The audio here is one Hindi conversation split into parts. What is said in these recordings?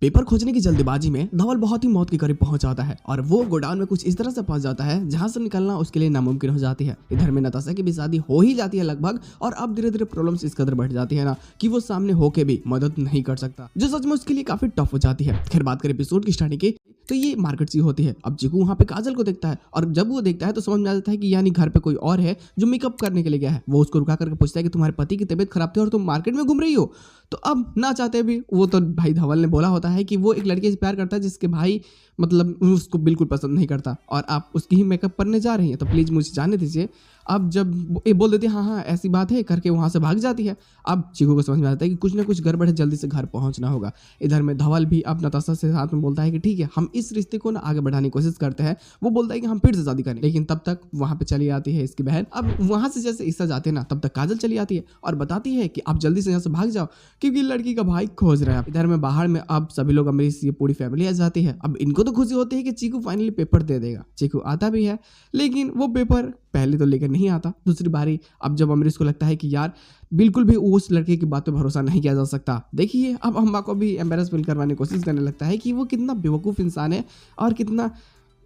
पेपर खोजने की जल्दबाजी में धवल बहुत ही मौत के करीब पहुंच जाता है और वो गोडाउन में कुछ इस तरह से फंस जाता है जहां से निकलना उसके लिए नामुमकिन हो जाती है। इधर में नताशा की भी शादी हो ही जाती है लगभग, और अब धीरे धीरे प्रॉब्लम्स इस कदर बढ़ जाती है ना कि वो सामने होके भी मदद नहीं कर सकता, जो सच में उसके लिए काफी टफ हो जाती है। खैर बात करें एपिसोड की स्टार्टिंग की, तो ये मार्केट सी होती है। अब चिकू वहाँ पे काजल को देखता है और जब वो देखता है तो समझ में आ जाता है कि यानी घर पे कोई और है जो मेकअप करने के लिए गया है। वो उसको रुका करके पूछता है कि तुम्हारे पति की तबीयत खराब थी और तुम मार्केट में घूम रही हो। तो अब ना चाहते भी वो तो भाई धवल ने बोला होता है कि वो एक लड़के से प्यार करता है जिसके भाई मतलब उसको बिल्कुल पसंद नहीं करता और आप उसकी ही मेकअप करने जा रही हैं, तो प्लीज़ मुझे जाने दीजिए। अब जब ये बोल देती है हाँ हाँ ऐसी बात है करके वहाँ से भाग जाती है। अब चिकू को समझ में आता है कि कुछ ना कुछ गड़बड़ है, जल्दी से घर पहुँचना होगा। इधर में धवल भी अब नताशा से साथ में बोलता है कि ठीक है हम इस रिश्ते को ना आगे बढ़ाने की कोशिश करते हैं। वो बोलता है कि हम फिर से शादी करें, लेकिन तब तक वहाँ पे चली आती है इसकी बहन। अब वहाँ से जैसे ईसा जाते हैं ना तब तक काजल चली आती है और बताती है कि आप जल्दी से यहाँ से भाग जाओ क्योंकि लड़की का भाई खोज रहा है। इधर में बाहर में अब सभी लोग अमरीश ये पूरी फैमिली आ जाती है। अब इनको तो खुशी होती है कि चीकू फाइनली पेपर दे देगा। चीकू आता भी है लेकिन वो पेपर पहले तो लेकर नहीं आता। दूसरी बारी अब जब अमरीश को लगता है कि यार बिल्कुल भी उस लड़के की बात पे भरोसा नहीं किया जा सकता, देखिए अब अम्मा को भी एम्बेरस फील करवाने की कोशिश करने लगता है कि वो कितना बेवकूफ़ इंसान है और कितना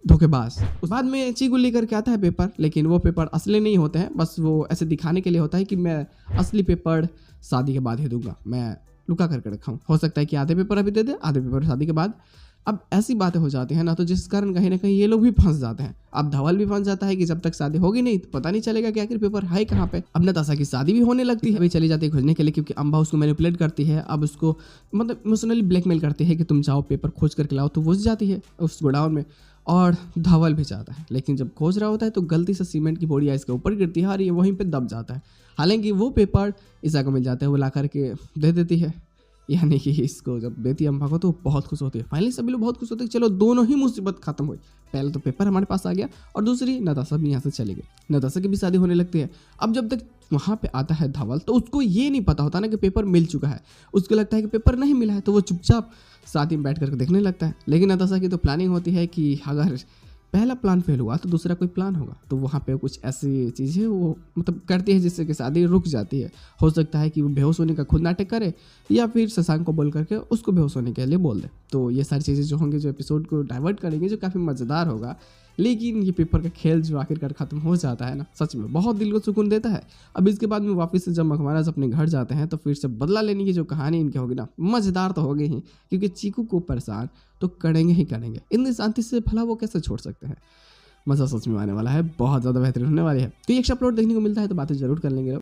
धोखेबाज। उस बाद में चीकू लेकर के आता है पेपर, लेकिन वो पेपर असली नहीं होते हैं, बस वो ऐसे दिखाने के लिए होता है कि मैं असली पेपर शादी के बाद ही दूंगा, मैं लुका करके रखा हूँ। हो सकता है कि आधे पेपर अभी दे दे, आधे पेपर शादी के बाद। अब ऐसी बातें हो जाती है ना, तो जिस कारण कहीं ना कहीं ये लोग भी फंस जाते हैं। अब धवल भी फंस जाता है कि जब तक शादी होगी नहीं तो पता नहीं चलेगा कि आखिर पेपर है कहाँ पे। अब नताशा की शादी भी होने लगती है, अभी चली जाती है खोजने के लिए क्योंकि अम्बा उसको मैनिपुलेट करती है। अब उसको मतलब इमोशनली ब्लैकमेल करती है कि तुम जाओ पेपर खोज करके लाओ, तो वो जाती है उस गोडाउन में और धवल भी जाता है। लेकिन जब खोज रहा होता है तो गलती से सीमेंट की बोरियां इसके ऊपर गिरती है और ये वहीं पे दब जाता है। हालांकि वो पेपर ईसा को मिल जाता है, वो ला करके दे देती है, यानी कि इसको जब देती है अम्बा को तो बहुत खुश होती है। फाइनली सभी लोग बहुत खुश होते हैं कि चलो दोनों ही मुसीबत खत्म हुई। पहले तो पेपर हमारे पास आ गया और दूसरी नताशा भी यहाँ से चली गई। नताशा की भी शादी होने लगती है। अब जब तक वहाँ पे आता है धवल तो उसको ये नहीं पता होता ना कि पेपर मिल चुका है। उसको लगता है कि पेपर नहीं मिला है तो वो चुपचाप शादी में बैठ करके देखने लगता है। लेकिन नताशा की तो प्लानिंग होती है कि अगर पहला प्लान फेल हुआ तो दूसरा कोई प्लान होगा, तो वहाँ पे कुछ ऐसी चीज़ें वो मतलब करती है जिससे कि शादी रुक जाती है। हो सकता है कि वो बेहोश होने का खुद नाटक करे या फिर शशांक को बोल करके उसको बेहोश होने के लिए बोल दे। तो ये सारी चीज़ें जो होंगी जो एपिसोड को डाइवर्ट करेंगे, जो काफ़ी मज़ेदार होगा। लेकिन ये पेपर का खेल जो आखिरकार ख़त्म हो जाता है ना, सच में बहुत दिल को सुकून देता है। अब इसके बाद में वापस से जब मखमराज अपने घर जाते हैं तो फिर से बदला लेने की जो कहानी इनकी होगी ना, मज़ेदार तो होगी ही क्योंकि चीकू को परेशान तो करेंगे ही करेंगे। इतनी शांति से भला वो कैसे छोड़ सकते हैं। मज़ा सच में आने वाला है, बहुत ज़्यादा बेहतरीन होने वाली है। तो ये एक्स्ट्रा प्लॉट देखने को मिलता है तो बातें जरूर कर लेंगे।